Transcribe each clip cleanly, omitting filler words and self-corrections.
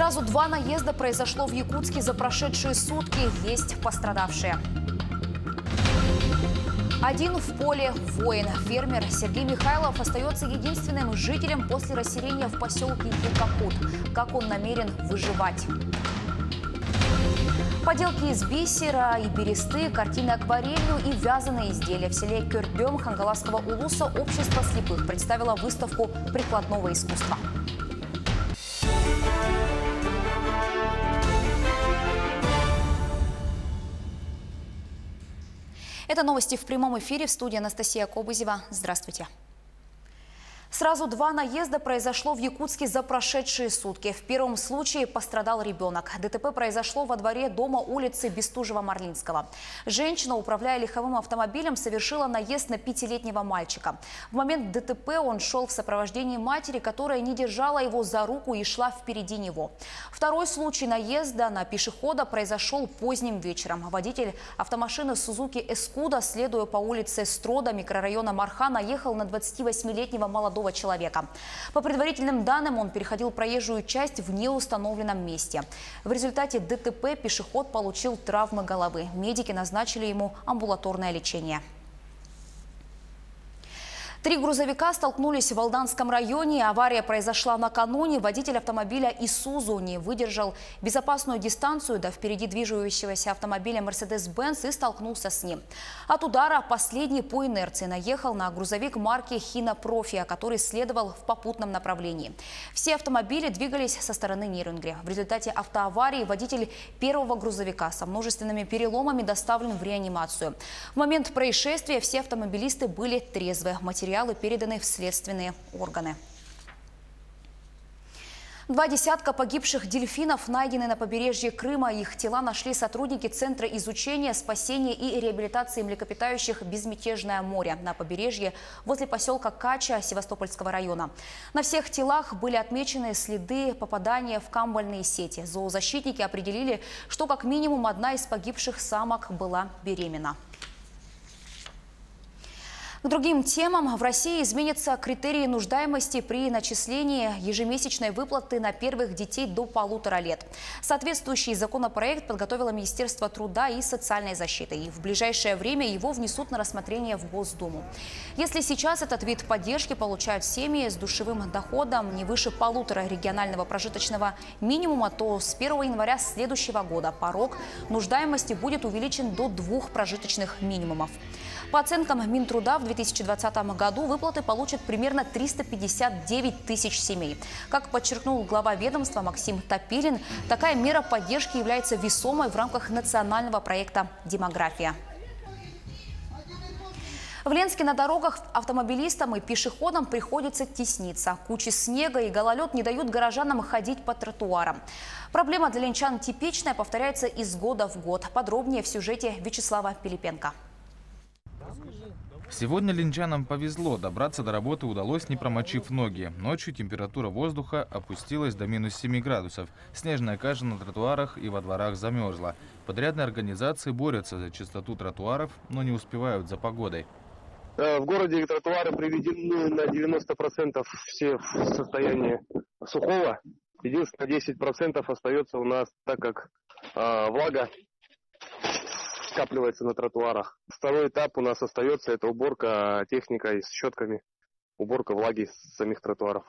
Сразу 2 наезда произошло в Якутске за прошедшие сутки. Есть пострадавшие. Один в поле воин. Фермер Сергей Михайлов остается единственным жителем после расселения в поселке Якакут. Как он намерен выживать? Поделки из бисера и бересты, картины акварелью и вязаные изделия. В селе Кёрдём Хангаласского улуса общество слепых представило выставку прикладного искусства. Это новости в прямом эфире. В студии Анастасия Кобызева. Здравствуйте. Сразу 2 наезда произошло в Якутске за прошедшие сутки. В первом случае пострадал ребенок. ДТП произошло во дворе дома улицы Бестужева-Марлинского. Женщина, управляя легковым автомобилем, совершила наезд на 5-летнего мальчика. В момент ДТП он шел в сопровождении матери, которая не держала его за руку и шла впереди него. Второй случай наезда на пешехода произошел поздним вечером. Водитель автомашины Сузуки Эскуда, следуя по улице Строда микрорайона Марха, наехал на 28-летнего молодого человека. По предварительным данным, он переходил проезжую часть в неустановленном месте. В результате ДТП пешеход получил травмы головы. Медики назначили ему амбулаторное лечение. 3 грузовика столкнулись в Алданском районе. Авария произошла накануне. Водитель автомобиля «Исузу» не выдержал безопасную дистанцию до впереди движущегося автомобиля «Мерседес-Бенц» и столкнулся с ним. От удара последний по инерции наехал на грузовик марки «Хина Профи», который следовал в попутном направлении. Все автомобили двигались со стороны Нерюнгри. В результате автоаварии водитель первого грузовика со множественными переломами доставлен в реанимацию. В момент происшествия все автомобилисты были трезвы. Материалы переданы в следственные органы. 2 десятка погибших дельфинов найдены на побережье Крыма. Их тела нашли сотрудники Центра изучения, спасения и реабилитации млекопитающих «Безмятежное море» на побережье возле поселка Кача Севастопольского района. На всех телах были отмечены следы попадания в камбальные сети. Зоозащитники определили, что как минимум 1 из погибших самок была беременна. К другим темам. В России изменятся критерии нуждаемости при начислении ежемесячной выплаты на первых детей до 1,5 лет. Соответствующий законопроект подготовило Министерство труда и социальной защиты. И в ближайшее время его внесут на рассмотрение в Госдуму. Если сейчас этот вид поддержки получают семьи с душевым доходом не выше 1,5 регионального прожиточного минимума, то с 1 января следующего года порог нуждаемости будет увеличен до 2 прожиточных минимумов. По оценкам Минтруда, в 2020 году выплаты получат примерно 359 тысяч семей. Как подчеркнул глава ведомства Максим Топилин, такая мера поддержки является весомой в рамках национального проекта «Демография». В Ленске на дорогах автомобилистам и пешеходам приходится тесниться. Кучи снега и гололед не дают горожанам ходить по тротуарам. Проблема для ленчан типичная, повторяется из года в год. Подробнее в сюжете Вячеслава Пилипенко. Сегодня ленчанам повезло. Добраться до работы удалось, не промочив ноги. Ночью температура воздуха опустилась до минус 7 градусов. Снежная каша на тротуарах и во дворах замерзла. Подрядные организации борются за чистоту тротуаров, но не успевают за погодой. В городе тротуары приведены на 90% все в состоянии сухого. Единственное, 10% остается у нас, так как влага скапливается на тротуарах. Второй этап у нас остается, это уборка техникой с щетками, уборка влаги с самих тротуаров.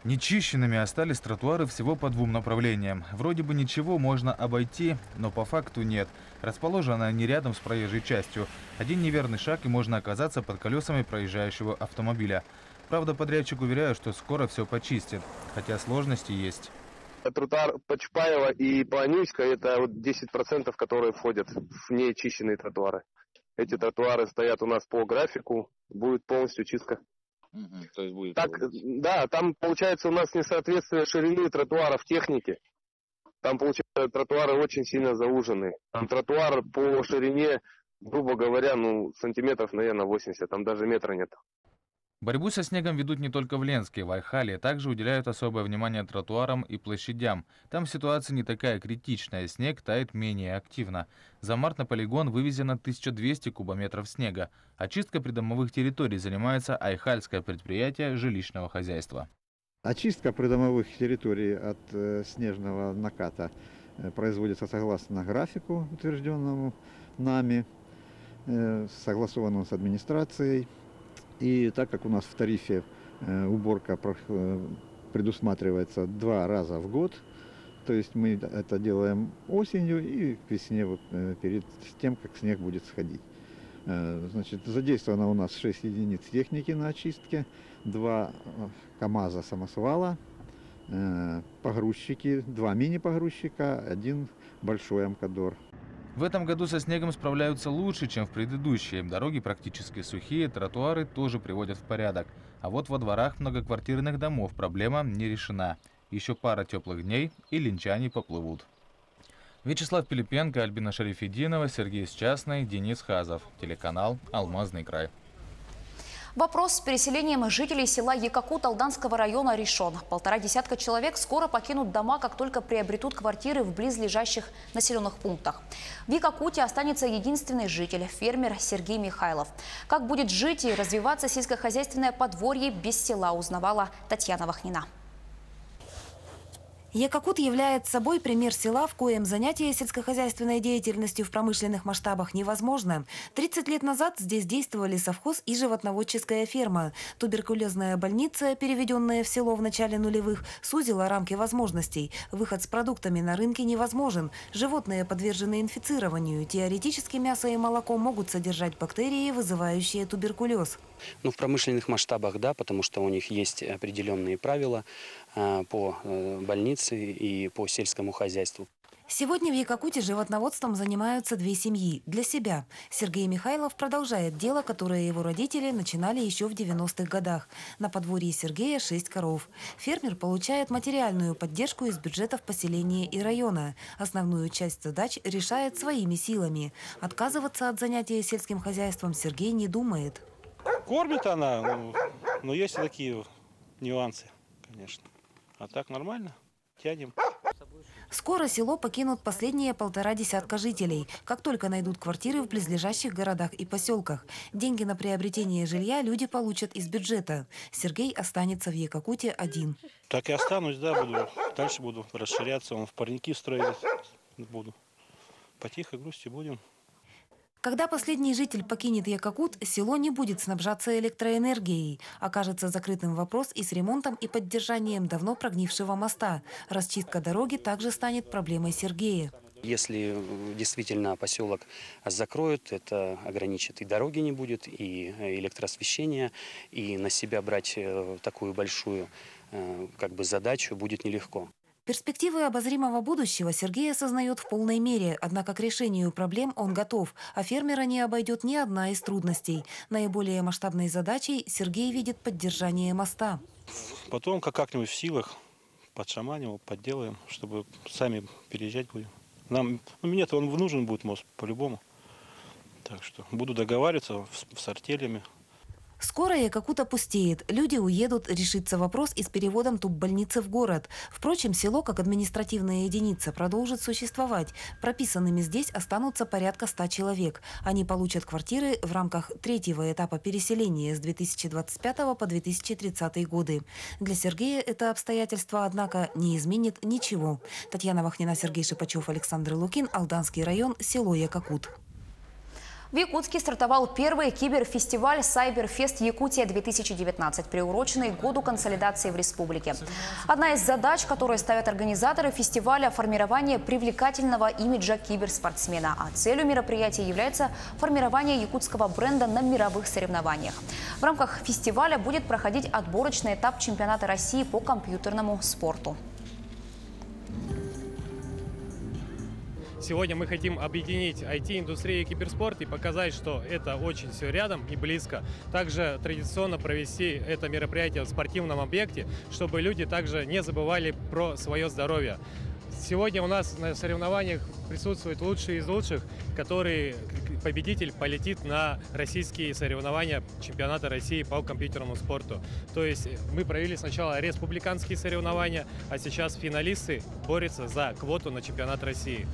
Нечищенными остались тротуары всего по 2 направлениям. Вроде бы ничего можно обойти, но по факту нет. Расположены они рядом с проезжей частью. Один неверный шаг и можно оказаться под колесами проезжающего автомобиля. Правда, подрядчик уверяет, что скоро все почистит, хотя сложности есть. Тротуар по Чапаева и по Анюйска — это вот 10%, которые входят в нечищенные тротуары. Эти тротуары стоят у нас по графику, будет полностью чистка. То есть будет... Так, да, там получается у нас несоответствие ширины тротуаров техники. Там получается тротуары очень сильно заужены. Там тротуар по ширине, грубо говоря, сантиметров, наверное, 80, там даже метра нет. Борьбу со снегом ведут не только в Ленске, в Айхале. Также уделяют особое внимание тротуарам и площадям. Там ситуация не такая критичная, снег тает менее активно. За март на полигон вывезено 1200 кубометров снега. Очисткой придомовых территорий занимается айхальское предприятие жилищного хозяйства. Очистка придомовых территорий от снежного наката производится согласно графику, утвержденному нами, согласованному с администрацией. И так как у нас в тарифе уборка предусматривается 2 раза в год, то есть мы это делаем осенью и к весне, вот, перед тем, как снег будет сходить. Значит, задействовано у нас 6 единиц техники на очистке, 2 КАМАЗа самосвала, погрузчики, 2 мини-погрузчика, 1 большой Амкадор. В этом году со снегом справляются лучше, чем в предыдущие. Дороги практически сухие, тротуары тоже приводят в порядок. А вот во дворах многоквартирных домов проблема не решена. Еще пара теплых дней, и линчане поплывут. Вячеслав Пилипенко, Альбина Шарифеддинова, Сергей Счастный, Денис Хазов. Телеканал «Алмазный край». Вопрос с переселением жителей села Екакут Алданского района решен. 1,5 десятка человек скоро покинут дома, как только приобретут квартиры в близлежащих населенных пунктах. В Екакуте останется единственный житель – фермер Сергей Михайлов. Как будет жить и развиваться сельскохозяйственное подворье без села, узнавала Татьяна Вахнина. Екакут является собой пример села, в коем занятие сельскохозяйственной деятельностью в промышленных масштабах невозможно. 30 лет назад здесь действовали совхоз и животноводческая ферма. Туберкулезная больница, переведенная в село в начале нулевых, сузила рамки возможностей. Выход с продуктами на рынке невозможен. Животные подвержены инфицированию. Теоретически мясо и молоко могут содержать бактерии, вызывающие туберкулез. Ну, в промышленных масштабах, да, потому что у них есть определенные правила по больнице и по сельскому хозяйству. Сегодня в Екакуте животноводством занимаются 2 семьи. Для себя. Сергей Михайлов продолжает дело, которое его родители начинали еще в 90-х годах. На подворье Сергея 6 коров. Фермер получает материальную поддержку из бюджетов поселения и района. Основную часть задач решает своими силами. Отказываться от занятия сельским хозяйством Сергей не думает. Кормит она, но есть и такие нюансы, конечно. А так нормально, тянем. Скоро село покинут последние 1,5 десятка жителей, как только найдут квартиры в близлежащих городах и поселках. Деньги на приобретение жилья люди получат из бюджета. Сергей останется в Екакуте один. Так и останусь, да, дальше буду расширяться, в парники строить буду. По тихой грусти будем. Когда последний житель покинет Екакут, село не будет снабжаться электроэнергией. Окажется закрытым вопрос и с ремонтом и поддержанием давно прогнившего моста. Расчистка дороги также станет проблемой Сергея. Если действительно поселок закроют, это ограничит и дороги не будет, и электроосвещение, и на себя брать такую большую задачу будет нелегко. Перспективы обозримого будущего Сергей осознает в полной мере, однако к решению проблем он готов, а фермера не обойдет ни одна из трудностей. Наиболее масштабной задачей Сергей видит поддержание моста. Потом как-нибудь в силах подшаманим его, подделаем, чтобы сами переезжать будем. Мне-то он нужен будет мост по-любому. Так что буду договариваться с артелями. Скоро Екакут опустеет. Люди уедут, решится вопрос и с переводом туббольницы в город. Впрочем, село, как административная единица, продолжит существовать. Прописанными здесь останутся порядка 100 человек. Они получат квартиры в рамках 3-го этапа переселения с 2025 по 2030 годы. Для Сергея это обстоятельство, однако, не изменит ничего. Татьяна Вахнина, Сергей Шипачев, Александр Лукин, Алданский район, село Екакут. В Якутске стартовал первый киберфестиваль «Сайберфест Якутия-2019», приуроченный к году консолидации в республике. Одна из задач, которые ставят организаторы фестиваля – формирование привлекательного имиджа киберспортсмена. А целью мероприятия является формирование якутского бренда на мировых соревнованиях. В рамках фестиваля будет проходить отборочный этап чемпионата России по компьютерному спорту. Сегодня мы хотим объединить IT-индустрию и киберспорт и показать, что это очень все рядом и близко. Также традиционно провести это мероприятие в спортивном объекте, чтобы люди также не забывали про свое здоровье. Сегодня у нас на соревнованиях присутствуют лучшие из лучших, который победитель полетит на российские соревнования чемпионата России по компьютерному спорту. То есть мы провели сначала республиканские соревнования, а сейчас финалисты борются за квоту на чемпионат России.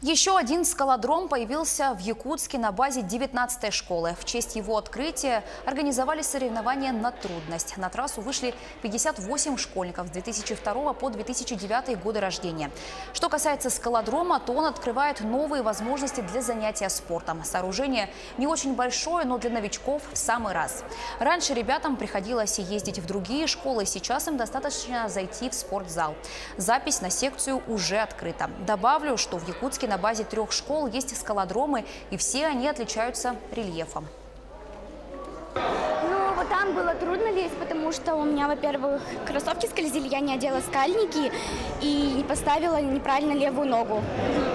Еще один скалодром появился в Якутске на базе 19-й школы. В честь его открытия организовали соревнования на трудность. На трассу вышли 58 школьников с 2002 по 2009 годы рождения. Что касается скалодрома, то он открывает новые возможности для занятия спортом. Сооружение не очень большое, но для новичков в самый раз. Раньше ребятам приходилось ездить в другие школы, сейчас им достаточно зайти в спортзал. Запись на секцию уже открыта. Добавлю, что в Якутске на базе 3 школ есть скалодромы, и все они отличаются рельефом. Ну, вот там было трудно лезть, потому что у меня, во-первых, кроссовки скользили, я не одела скальники и не поставила неправильно левую ногу.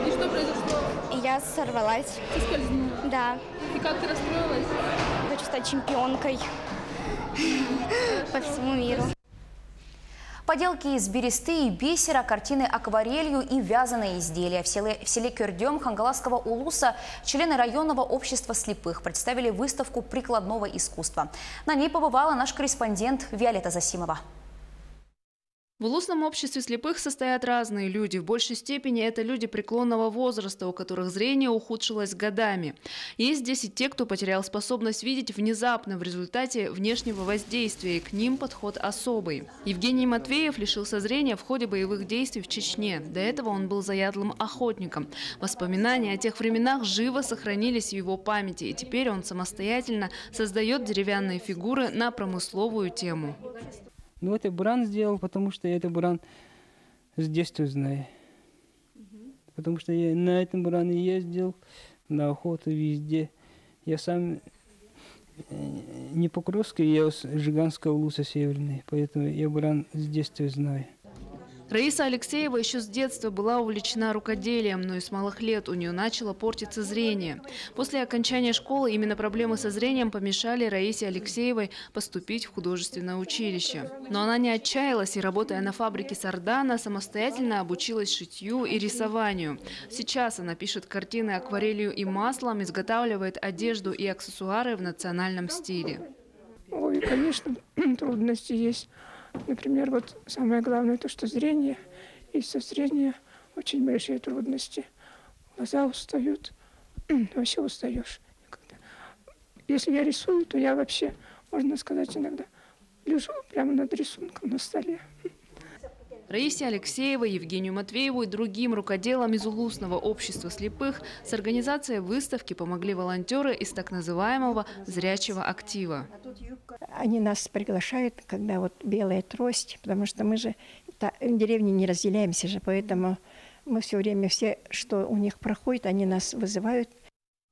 И что произошло? И я сорвалась. Соскользнула? Да. И как ты расстроилась? Хочу стать чемпионкой по всему миру. Поделки из бересты и бисера, картины акварелью и вязаные изделия. В селе Кюрдем Хангаласского улуса члены районного общества слепых представили выставку прикладного искусства. На ней побывала наш корреспондент Виолетта Засимова. В улусном обществе слепых состоят разные люди. В большей степени это люди преклонного возраста, у которых зрение ухудшилось годами. Есть здесь и те, кто потерял способность видеть внезапно в результате внешнего воздействия, и к ним подход особый. Евгений Матвеев лишился зрения в ходе боевых действий в Чечне. До этого он был заядлым охотником. Воспоминания о тех временах живо сохранились в его памяти, и теперь он самостоятельно создает деревянные фигуры на промысловую тему. Ну, это буран сделал, потому что я этот буран с детства знаю. Потому что я на этом буране ездил, на охоту везде. Я сам не Покровский, я с Жиганского улуса северный, поэтому я буран с детства знаю. Раиса Алексеева еще с детства была увлечена рукоделием, но и с малых лет у нее начало портиться зрение. После окончания школы именно проблемы со зрением помешали Раисе Алексеевой поступить в художественное училище. Но она не отчаялась и, работая на фабрике Сардана, самостоятельно обучилась шитью и рисованию. Сейчас она пишет картины акварелью и маслом, изготавливает одежду и аксессуары в национальном стиле. Ой, конечно, трудности есть. Например, вот самое главное, то, что зрение, из-за зрения очень большие трудности. Глаза устают, вообще устаешь. Если я рисую, то я вообще, можно сказать, иногда лежу прямо над рисунком на столе. Раисе Алексеевой, Евгению Матвееву и другим рукоделам из улусного общества слепых с организацией выставки помогли волонтеры из так называемого зрячего актива. Они нас приглашают, когда вот белая трость, потому что мы же в деревне не разделяемся же, поэтому мы все время, все, что у них проходит, они нас вызывают.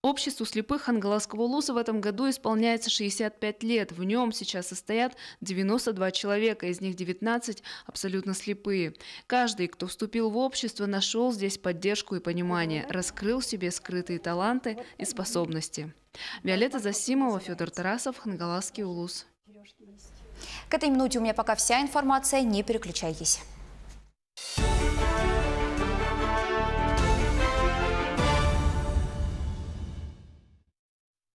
Обществу слепых Хангаласского улуса в этом году исполняется 65 лет. В нем сейчас состоят 92 человека, из них 19 абсолютно слепые. Каждый, кто вступил в общество, нашел здесь поддержку и понимание, раскрыл в себе скрытые таланты и способности. Виолетта Засимова, Федор Тарасов, Хангаласский улус. К этой минуте у меня пока вся информация. Не переключайтесь.